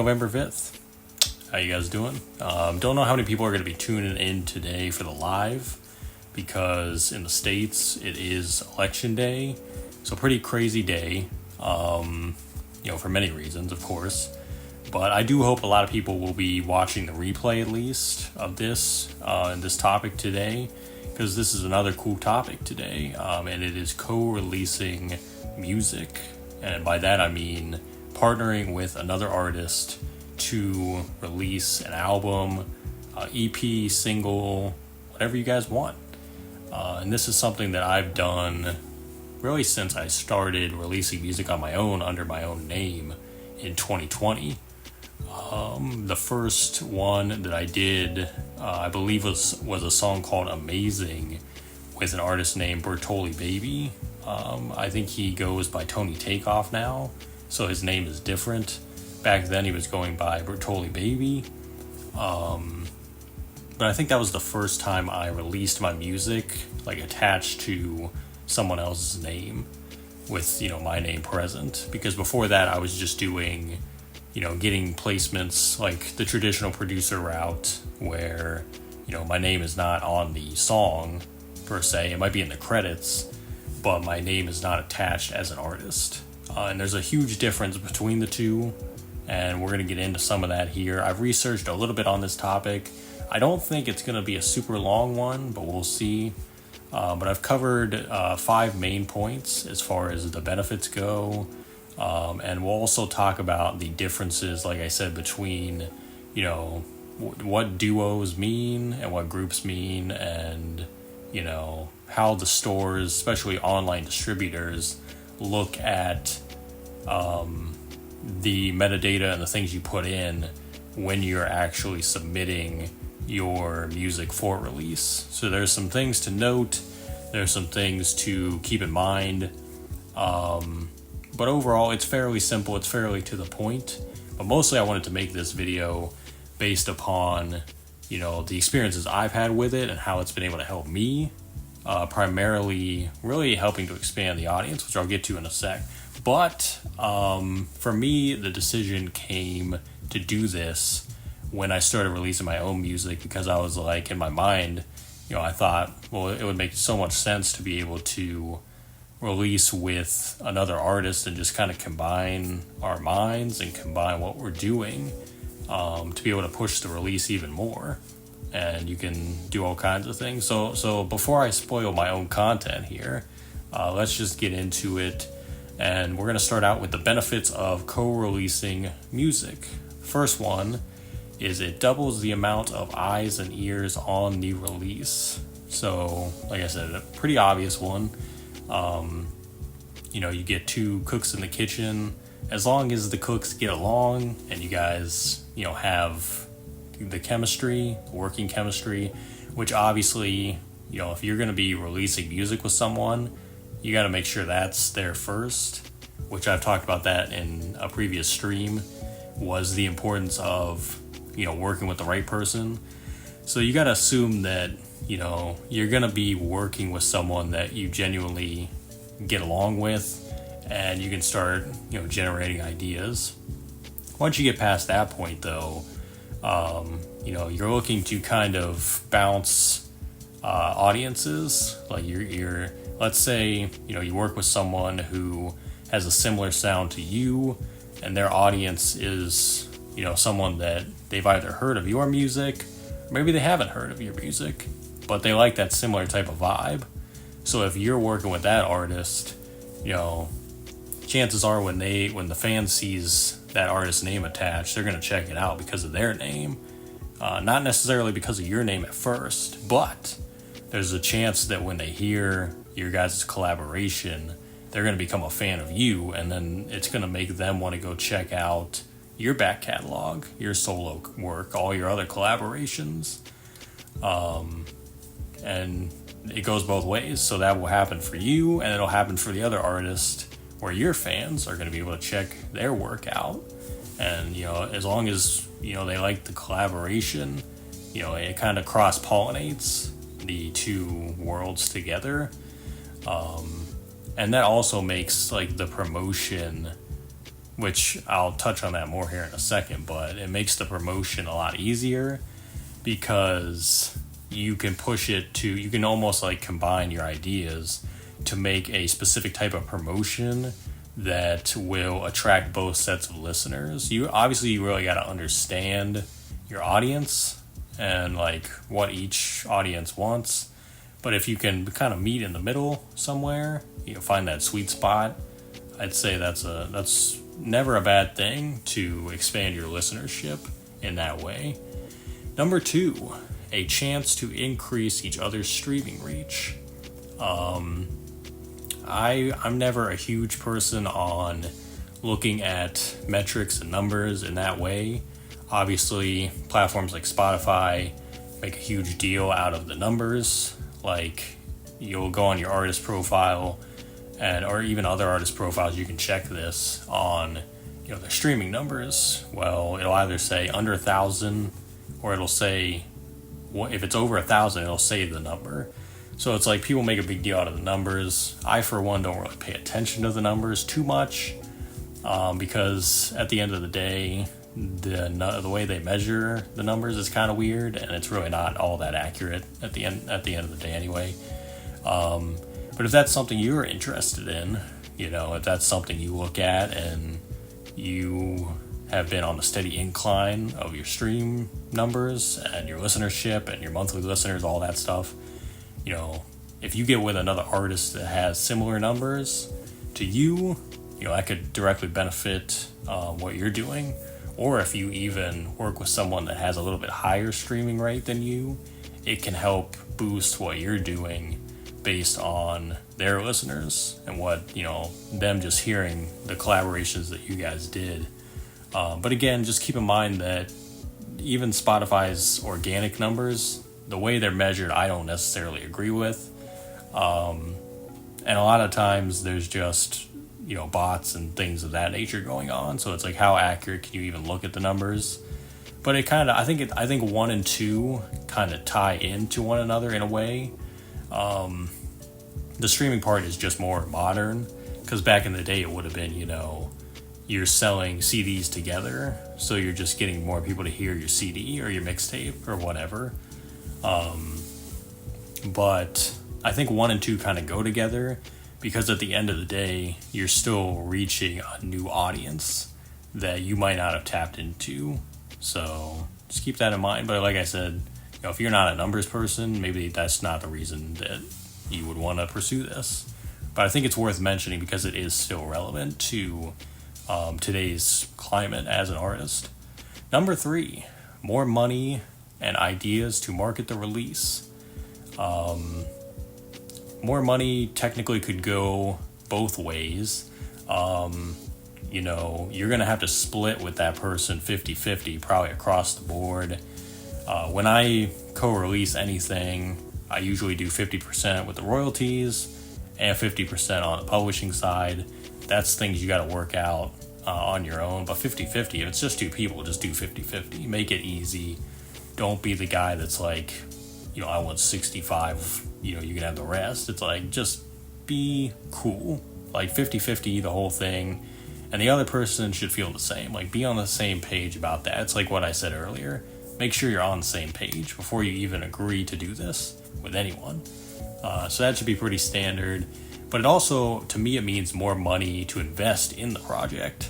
November 5th. How you guys doing? Don't know how many people are going to be tuning in today for the live because in the States it is election day. So pretty crazy day, for many reasons, of course. But I do hope a lot of people will be watching the replay at least of this and this topic today, because this is another cool topic today, and it is co-releasing music. And by that I mean partnering with another artist to release an album, EP, single, whatever you guys want. And this is something that I've done really since I started releasing music on my own under my own name in 2020. The first one that I did, I believe was a song called Amazing with an artist named Bertoli Baby. I think he goes by Tony Takeoff now, so his name is different. Back then he was going by Bertoli Baby. But I think that was the first time I released my music, attached to someone else's name with, my name present. Because before that I was just doing, getting placements like the traditional producer route where, my name is not on the song per se. It might be in the credits, but my name is not attached as an artist. And there's a huge difference between the two, and we're going to get into some of that here. I've researched a little bit on this topic. I don't think it's going to be a super long one, but we'll see. But I've covered 5 main points as far as the benefits go. And we'll also talk about the differences, like I said, between, what duos mean and what groups mean, and, how the stores, especially online distributors, look at the metadata and the things you put in when you're actually submitting your music for release. So there's some things to note, there's some things to keep in mind, but overall it's fairly simple, it's fairly to the point. But mostly I wanted to make this video based upon the experiences I've had with it and how it's been able to help me, primarily really helping to expand the audience, which I'll get to in a sec. But for me, the decision came to do this when I started releasing my own music, because I was in my mind, I thought, well, it would make so much sense to be able to release with another artist and just kind of combine our minds and combine what we're doing, to be able to push the release even more. And you can do all kinds of things. So before I spoil my own content here, let's just get into it. And we're going to start out with the benefits of co-releasing music. First one is it doubles the amount of eyes and ears on the release. So, like I said, a pretty obvious one. You get 2 cooks in the kitchen. As long as the cooks get along and you guys, have the chemistry, working chemistry, which obviously, if you're going to be releasing music with someone, you got to make sure that's there first, which I've talked about that in a previous stream, was the importance of, working with the right person. So you got to assume that, you're going to be working with someone that you genuinely get along with, and you can start, generating ideas. Once you get past that point, though, you're looking to kind of bounce audiences. Like you're let's say, you work with someone who has a similar sound to you, and their audience is, someone that they've either heard of your music, or maybe they haven't heard of your music, but they like that similar type of vibe. So if you're working with that artist, chances are when the fan sees that artist's name attached, they're going to check it out because of their name. Not necessarily because of your name at first, but there's a chance that when they hear your guys' collaboration, they're going to become a fan of you, and then it's going to make them want to go check out your back catalog, your solo work, all your other collaborations. And it goes both ways. So that will happen for you, and it'll happen for the other artist, where your fans are going to be able to check their work out. And, as long as, they like the collaboration, it kind of cross-pollinates the 2 worlds together. And that also makes, the promotion which I'll touch on that more here in a second, but it makes the promotion a lot easier because you can you can almost like combine your ideas to make a specific type of promotion that will attract both sets of listeners. You really got to understand your audience and like what each audience wants. But if you can kind of meet in the middle somewhere, find that sweet spot, I'd say that's never a bad thing to expand your listenership in that way. Number 2, a chance to increase each other's streaming reach. I'm never a huge person on looking at metrics and numbers in that way. Obviously, platforms like Spotify make a huge deal out of the numbers. Like, you'll go on your artist profile or even other artist profiles, you can check this on their streaming numbers. Well, it'll either say under 1,000 or it'll say, if it's over 1,000, it'll say the number. So it's like people make a big deal out of the numbers. I, for one, don't really pay attention to the numbers too much because at the end of the day, the way they measure the numbers is kind of weird, and it's really not all that accurate at the end of the day anyway. But if that's something you're interested in, if that's something you look at and you have been on a steady incline of your stream numbers and your listenership and your monthly listeners, all that stuff, if you get with another artist that has similar numbers to you, that could directly benefit what you're doing. Or if you even work with someone that has a little bit higher streaming rate than you, it can help boost what you're doing based on their listeners and what, them just hearing the collaborations that you guys did. But again, just keep in mind that even Spotify's organic numbers, the way they're measured, I don't necessarily agree with. And a lot of times there's just, bots and things of that nature going on. So it's like, how accurate can you even look at the numbers? But it kind of, I think 1 and 2 kind of tie into one another in a way. The streaming part is just more modern, because back in the day it would have been, you're selling CDs together, so you're just getting more people to hear your CD or your mixtape or whatever. But I think 1 and 2 kind of go together, because at the end of the day, you're still reaching a new audience that you might not have tapped into. So just keep that in mind. But like I said, if you're not a numbers person, maybe that's not the reason that you would want to pursue this. But I think it's worth mentioning because it is still relevant to today's climate as an artist. Number 3, more money and ideas to market the release. More money technically could go both ways. You're going to have to split with that person 50-50, probably across the board. When I co-release anything, I usually do 50% with the royalties and 50% on the publishing side. That's things you got to work out on your own. But 50-50, if it's just 2 people, just do 50-50. Make it easy. Don't be the guy that's like, I want 65, you can have the rest. It's like, just be cool. Like 50-50, the whole thing. And the other person should feel the same. Like, be on the same page about that. It's like what I said earlier. Make sure you're on the same page before you even agree to do this with anyone. So that should be pretty standard. But it also, to me, it means more money to invest in the project.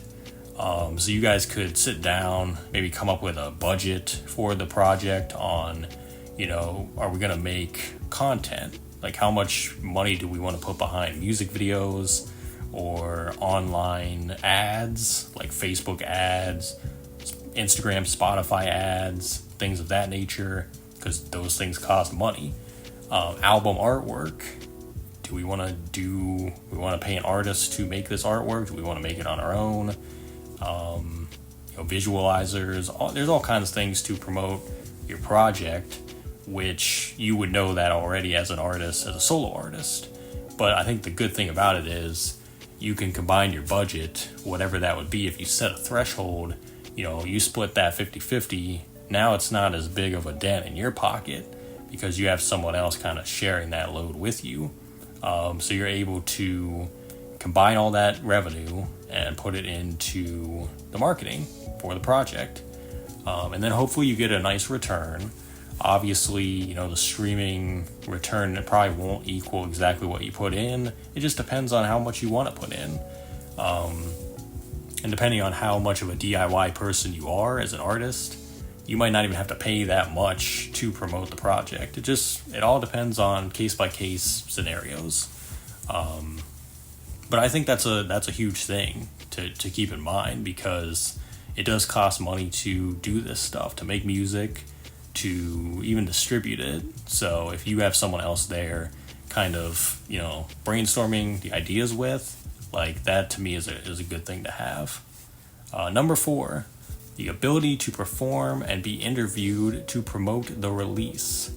So you guys could sit down, maybe come up with a budget for the project on, are we going to make content? Like, how much money do we want to put behind music videos or online ads, like Facebook ads, Instagram, Spotify ads, things of that nature, because those things cost money. Album artwork. Do we want to pay an artist to make this artwork? Do we want to make it on our own? Visualizers. There's all kinds of things to promote your project, which you would know that already as an artist, as a solo artist. But I think the good thing about it is you can combine your budget, whatever that would be. If you set a threshold, you split that 50-50, now it's not as big of a dent in your pocket because you have someone else kind of sharing that load with you. So you're able to combine all that revenue and put it into the marketing for the project. And then hopefully you get a nice return. Obviously, the streaming return, it probably won't equal exactly what you put in. It just depends on how much you want to put in. And depending on how much of a DIY person you are as an artist, you might not even have to pay that much to promote the project. It all depends on case-by-case scenarios. But I think that's a huge thing to keep in mind, because it does cost money to do this stuff, to make music, to even distribute it. So if you have someone else there kind of, brainstorming the ideas with, like, that to me is a good thing to have. Number 4, the ability to perform and be interviewed to promote the release.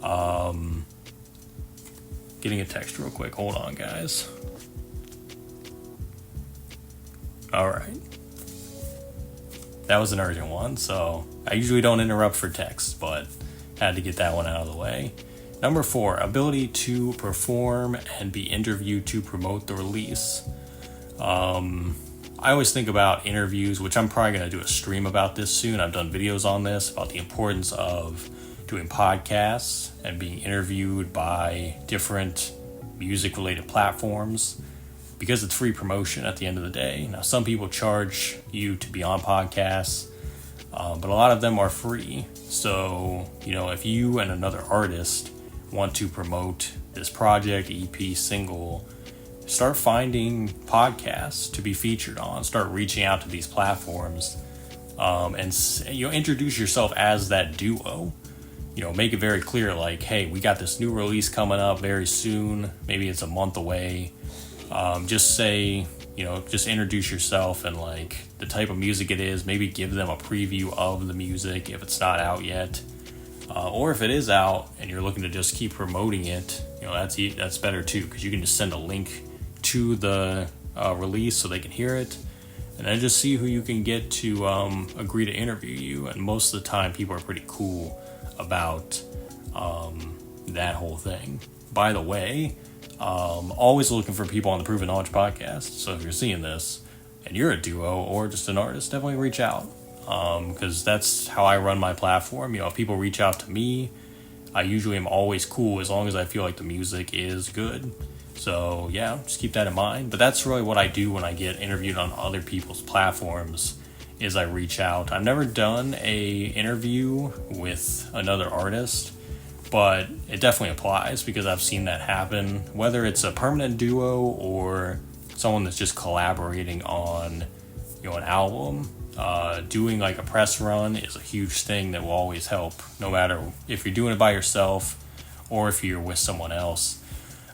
Getting a text real quick. Hold on, guys. All right. That was an urgent one, so I usually don't interrupt for text, but had to get that one out of the way. Number 4, ability to perform and be interviewed to promote the release. I always think about interviews, which I'm probably going to do a stream about this soon. I've done videos on this, about the importance of doing podcasts and being interviewed by different music-related platforms, because it's free promotion at the end of the day. Now, some people charge you to be on podcasts, but a lot of them are free. So, if you and another artist want to promote this project, EP, single, start finding podcasts to be featured on. Start reaching out to these platforms, and introduce yourself as that duo. Make it very clear, like, hey, we got this new release coming up very soon. Maybe it's a month away. Just say, just introduce yourself and like the type of music it is. Maybe give them a preview of the music if it's not out yet. Or if it is out and you're looking to just keep promoting it, that's better too, because you can just send a link to the release so they can hear it, and then just see who you can get to agree to interview you. And most of the time, people are pretty cool about that whole thing. By the way, always looking for people on the Proven Knowledge podcast. So if you're seeing this and you're a duo or just an artist, definitely reach out, because that's how I run my platform. If people reach out to me, I usually am always cool as long as I feel like the music is good. So yeah, just keep that in mind. But that's really what I do when I get interviewed on other people's platforms, is I reach out. I've never done a interview with another artist, but it definitely applies, because I've seen that happen, whether it's a permanent duo or someone that's just collaborating on an album. Doing like a press run is a huge thing that will always help, no matter if you're doing it by yourself or if you're with someone else.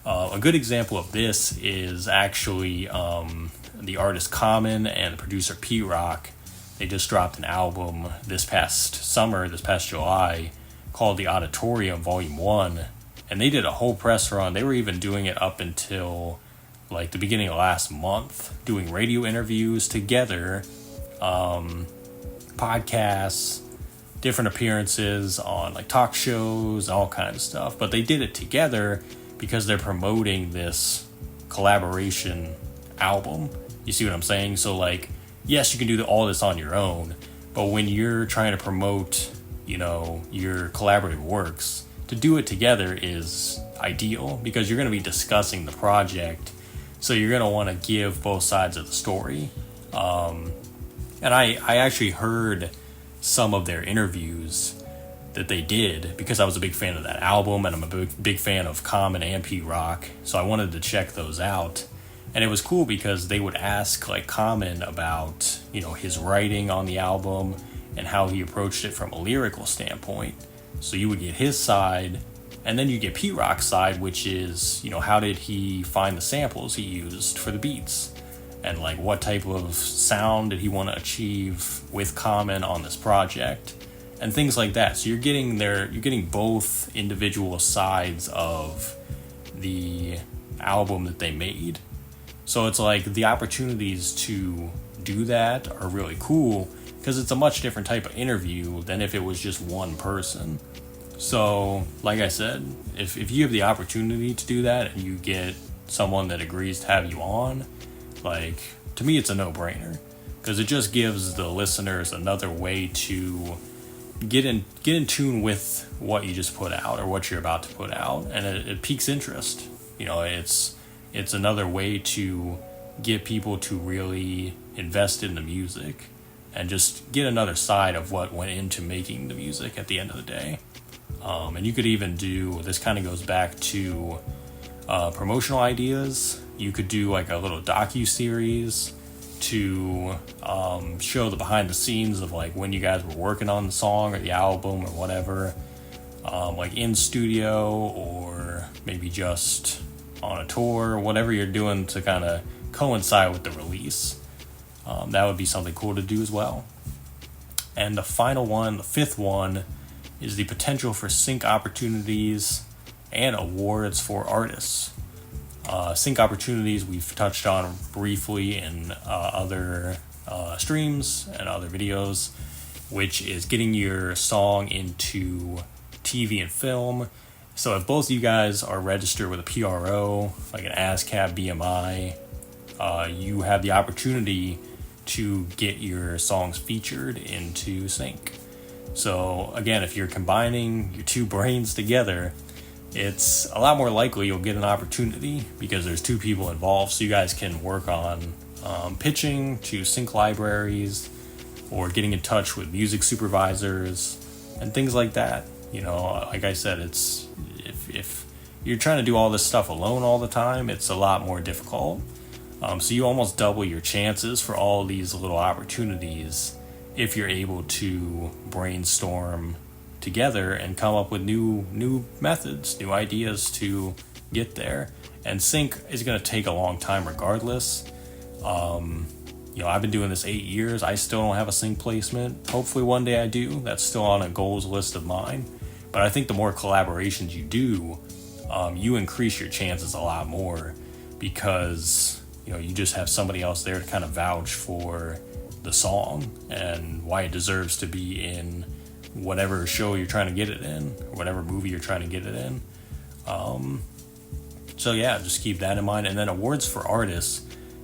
A good example of this is actually the artist Common and the producer P-Rock. They just dropped an album this past July, called The Auditorium Volume 1, and they did a whole press run. They were even doing it up until like the beginning of last month, doing radio interviews together, podcasts, different appearances on like talk shows, all kinds of stuff. But they did it together because they're promoting this collaboration album. You see what I'm saying? So like, yes, you can do all this on your own, but when you're trying to promote, your collaborative works, to do it together is ideal, because you're going to be discussing the project. So you're going to want to give both sides of the story. And I actually heard some of their interviews that they did, because I was a big fan of that album, and I'm a big fan of Common and P-Rock, so I wanted to check those out. And it was cool because they would ask like Common about, his writing on the album and how he approached it from a lyrical standpoint. So you would get his side, and then you get P-Rock's side, which is, how did he find the samples he used for the beats? And like, what type of sound did he want to achieve with Common on this project? And things like that. So you're getting both individual sides of the album that they made. So it's like the opportunities to do that are really cool, because it's a much different type of interview than if it was just one person. So like I said, if you have the opportunity to do that and you get someone that agrees to have you on, like, to me it's a no-brainer, because it just gives the listeners another way to get in tune with what you just put out or what you're about to put out, and it piques interest. It's another way to get people to really invest in the music and just get another side of what went into making the music at the end of the day. And you could even do, this kind of goes back to promotional ideas. You could do like a little docu-series to show the behind the scenes of like when you guys were working on the song or the album or whatever, like in studio or maybe just on a tour, whatever you're doing to kind of coincide with the release. That would be something cool to do as well. And the final one, the fifth one, is the potential for sync opportunities and awards for artists. Sync opportunities we've touched on briefly in other streams and other videos, which is getting your song into TV and film. So if both of you guys are registered with a PRO, like an ASCAP, BMI, you have the opportunity to get your songs featured into sync. So again, if you're combining your two brains together, it's a lot more likely you'll get an opportunity because there's two people involved, so you guys can work on pitching to sync libraries or getting in touch with music supervisors and things like that. Like I said, it's if you're trying to do all this stuff alone all the time, it's a lot more difficult. So you almost double your chances for all these little opportunities if you're able to brainstorm together and come up with new methods, new ideas to get there. And sync is going to take a long time regardless. I've been doing this 8 years. I still don't have a sync placement. Hopefully one day I do. That's still on a goals list of mine. But I think the more collaborations you do, you increase your chances a lot more because you just have somebody else there to kind of vouch for the song and why it deserves to be in whatever show you're trying to get it in, or whatever movie you're trying to get it in. So yeah, just keep that in mind. And then awards for artists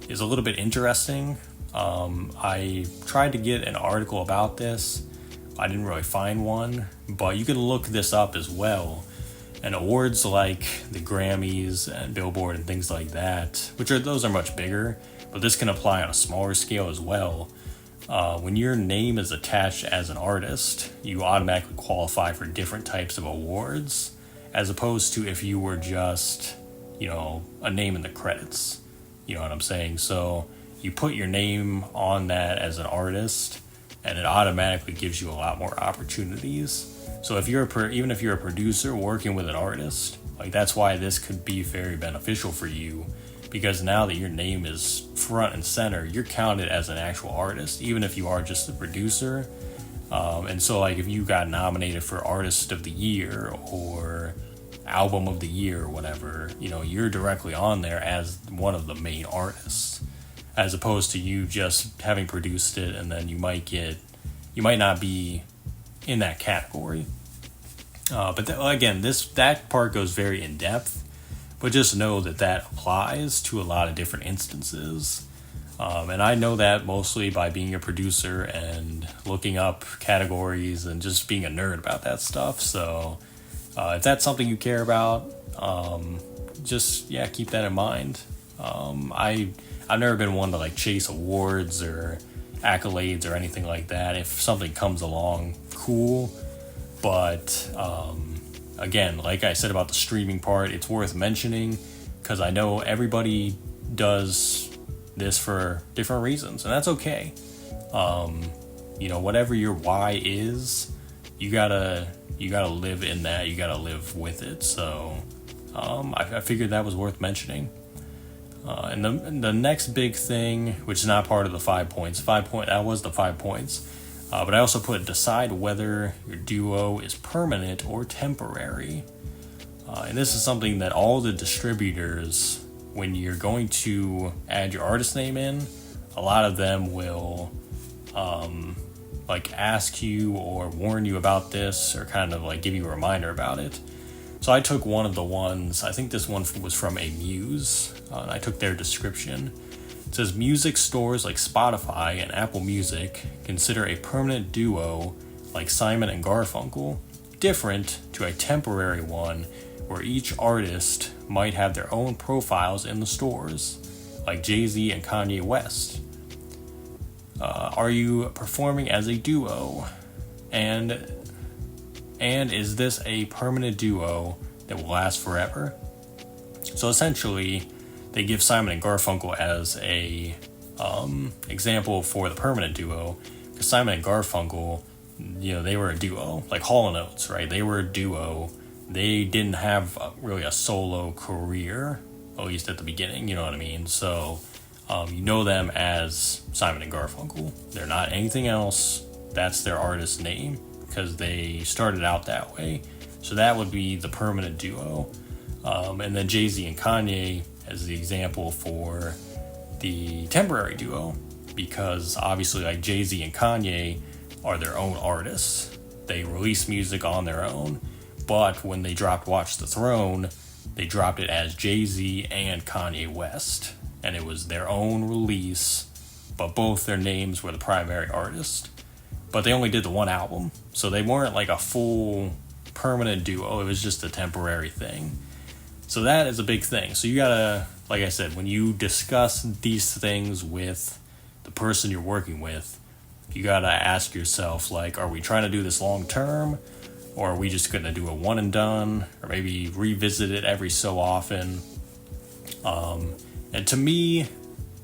is a little bit interesting. I tried to get an article about this. I didn't really find one, but you can look this up as well. And awards like the Grammys and Billboard and things like that, those are much bigger, but this can apply on a smaller scale as well. When your name is attached as an artist, you automatically qualify for different types of awards, as opposed to if you were just, a name in the credits. You know what I'm saying? So you put your name on that as an artist, and it automatically gives you a lot more opportunities. So if you're even if you're a producer working with an artist, like that's why this could be very beneficial for you, because now that your name is front and center, you're counted as an actual artist, even if you are just a producer. And so like if you got nominated for Artist of the Year or Album of the Year or whatever, you're directly on there as one of the main artists, as opposed to you just having produced it and then you might not be in that category. But again, that part goes very in depth, but just know that applies to a lot of different instances. And I know that mostly by being a producer and looking up categories and just being a nerd about that stuff. So if that's something you care about, just keep that in mind. I've never been one to like chase awards or accolades or anything like that. If something comes along, cool. But again, like I said about the streaming part, it's worth mentioning because I know everybody does this for different reasons, and that's okay. Whatever your why is, you gotta live in that. You gotta live with it. So I figured that was worth mentioning. And the next big thing, which is not part of the 5 points, that was the 5 points. But I also put decide whether your duo is permanent or temporary. And this is something that all the distributors, when you're going to add your artist name in, a lot of them will ask you or warn you about this or kind of like give you a reminder about it. So I took one of the ones, I think this one was from A Muse, and I took their description. It says music stores like Spotify and Apple Music consider a permanent duo like Simon and Garfunkel different to a temporary one where each artist might have their own profiles in the stores, like Jay-Z and Kanye West. Are you performing as a duo? And is this a permanent duo that will last forever? So essentially, they give Simon and Garfunkel as a example for the permanent duo, because Simon and Garfunkel, they were a duo, like Hall & Oates, right? They were a duo. They didn't have really a solo career, at least at the beginning, you know what I mean? So you know them as Simon and Garfunkel. They're not anything else. That's their artist name, because they started out that way. So that would be the permanent duo. And then Jay-Z and Kanye as the example for the temporary duo, because obviously like Jay-Z and Kanye are their own artists. They release music on their own, but when they dropped Watch the Throne, they dropped it as Jay-Z and Kanye West, and it was their own release, but both their names were the primary artist. But they only did the one album, so they weren't like a full permanent duo. It was just a temporary thing. So that is a big thing. So you gotta, like I said, when you discuss these things with the person you're working with, you gotta ask yourself, like, are we trying to do this long term? Or are we just gonna do a one and done? Or maybe revisit it every so often? And to me,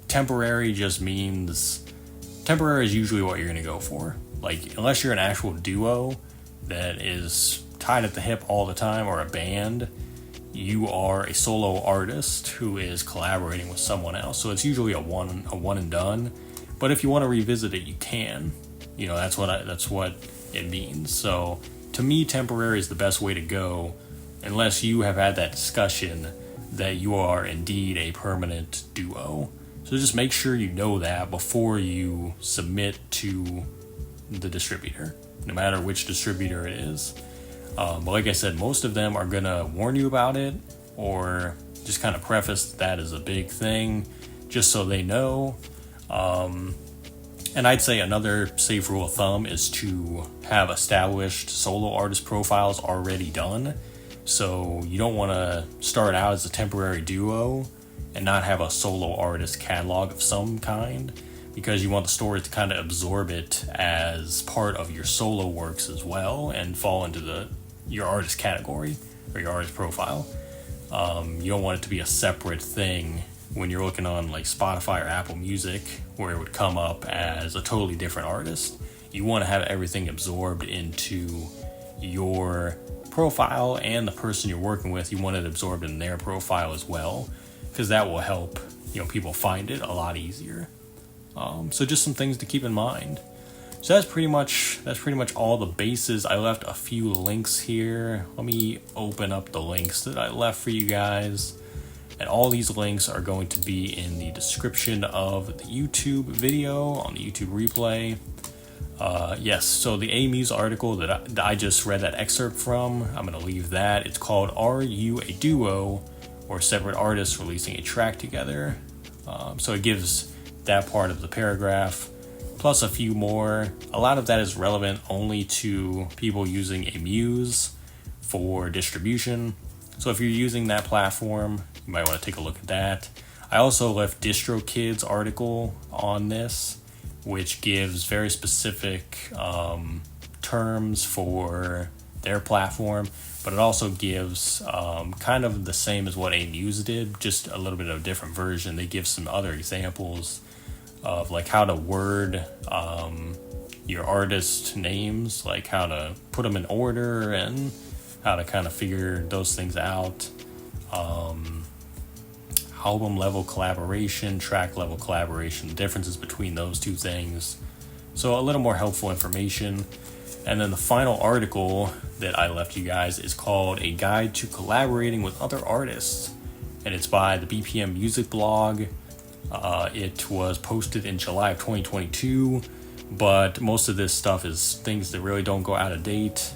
temporary just means, temporary is usually what you're gonna go for. Like, unless you're an actual duo that is tied at the hip all the time, or a band, you are a solo artist who is collaborating with someone else. So it's usually a one and done. But if you want to revisit it, you can. That's what it means. So to me, temporary is the best way to go, unless you have had that discussion that you are indeed a permanent duo. So just make sure you know that before you submit to the distributor, no matter which distributor it is. But like I said, most of them are going to warn you about it, or just kind of preface that as a big thing, just so they know. And I'd say another safe rule of thumb is to have established solo artist profiles already done. So you don't want to start out as a temporary duo and not have a solo artist catalog of some kind, because you want the store to kind of absorb it as part of your solo works as well and fall into your artist category or your artist profile. You don't want it to be a separate thing when you're looking on like Spotify or Apple Music, where it would come up as a totally different artist. You want to have everything absorbed into your profile, and the person you're working with, you want it absorbed in their profile as well, because that will help people find it a lot easier. So just some things to keep in mind. So that's pretty much all the bases. I left a few links here. Let me open up the links that I left for you guys. And all these links are going to be in the description of the YouTube video on the YouTube replay. Yes, so the A-Muse article that I just read that excerpt from, I'm going to leave that. It's called "Are You a Duo or Separate Artists Releasing a Track Together?" So it gives that part of the paragraph, plus a few more. A lot of that is relevant only to people using a Muse for distribution. So if you're using that platform, you might want to take a look at that. I also left DistroKid's article on this, which gives very specific terms for their platform, but it also gives kind of the same as what A-Muse did, just a little bit of a different version. They give some other examples of like how to word your artist names, like how to put them in order and how to kind of figure those things out. Album level collaboration, track level collaboration, the differences between those two things. So a little more helpful information. And then the final article that I left you guys is called "A Guide to Collaborating with Other Artists." And it's by the BPM Music blog. It was posted in July of 2022, but most of this stuff is things that really don't go out of date.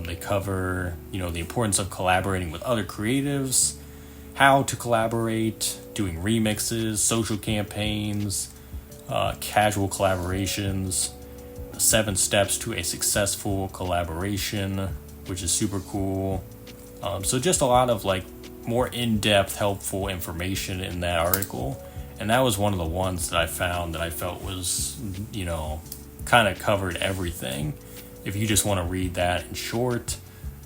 They cover, the importance of collaborating with other creatives, how to collaborate, doing remixes, social campaigns, casual collaborations, 7 steps to a successful collaboration, which is super cool. So just a lot of like more in-depth, helpful information in that article. And that was one of the ones that I found that I felt was, kind of covered everything. If you just want to read that in short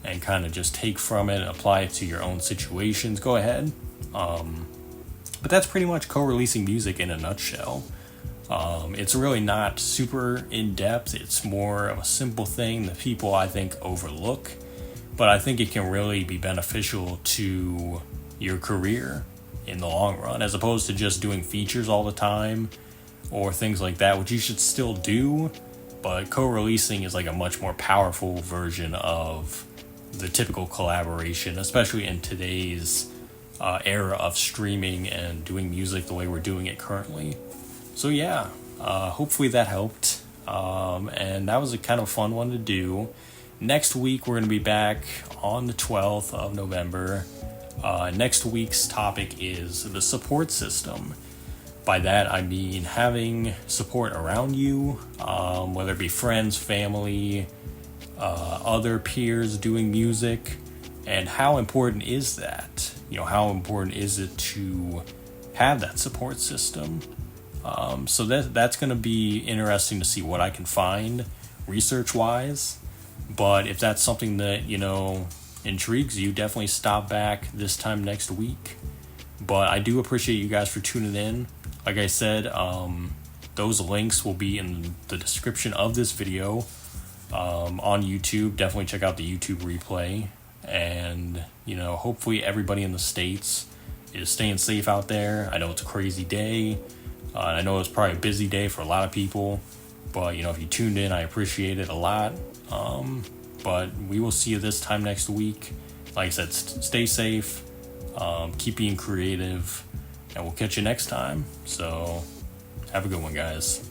and kind of just take from it, apply it to your own situations, go ahead. But that's pretty much co-releasing music in a nutshell. It's really not super in-depth. It's more of a simple thing that people, I think, overlook. But I think it can really be beneficial to your career in the long run, as opposed to just doing features all the time or things like that, which you should still do. But co-releasing is like a much more powerful version of the typical collaboration, especially in today's era of streaming and doing music the way we're doing it currently. So yeah, hopefully that helped. And that was a kind of fun one to do. Next week, we're going to be back on the 12th of November. Next week's topic is the support system. By that, I mean having support around you, whether it be friends, family, other peers doing music, and how important is that? How important is it to have that support system? So that's going to be interesting to see what I can find research-wise. But if that's something that, intrigues you, definitely stop back this time next week. But I do appreciate you guys for tuning in. Like I said, those links will be in the description of this video on YouTube. Definitely check out the YouTube replay. And, hopefully everybody in the States is staying safe out there. I know it's a crazy day. I know it's probably a busy day for a lot of people. But, if you tuned in, I appreciate it a lot. But we will see you this time next week. Like I said, stay safe, keep being creative, and we'll catch you next time. So have a good one, guys.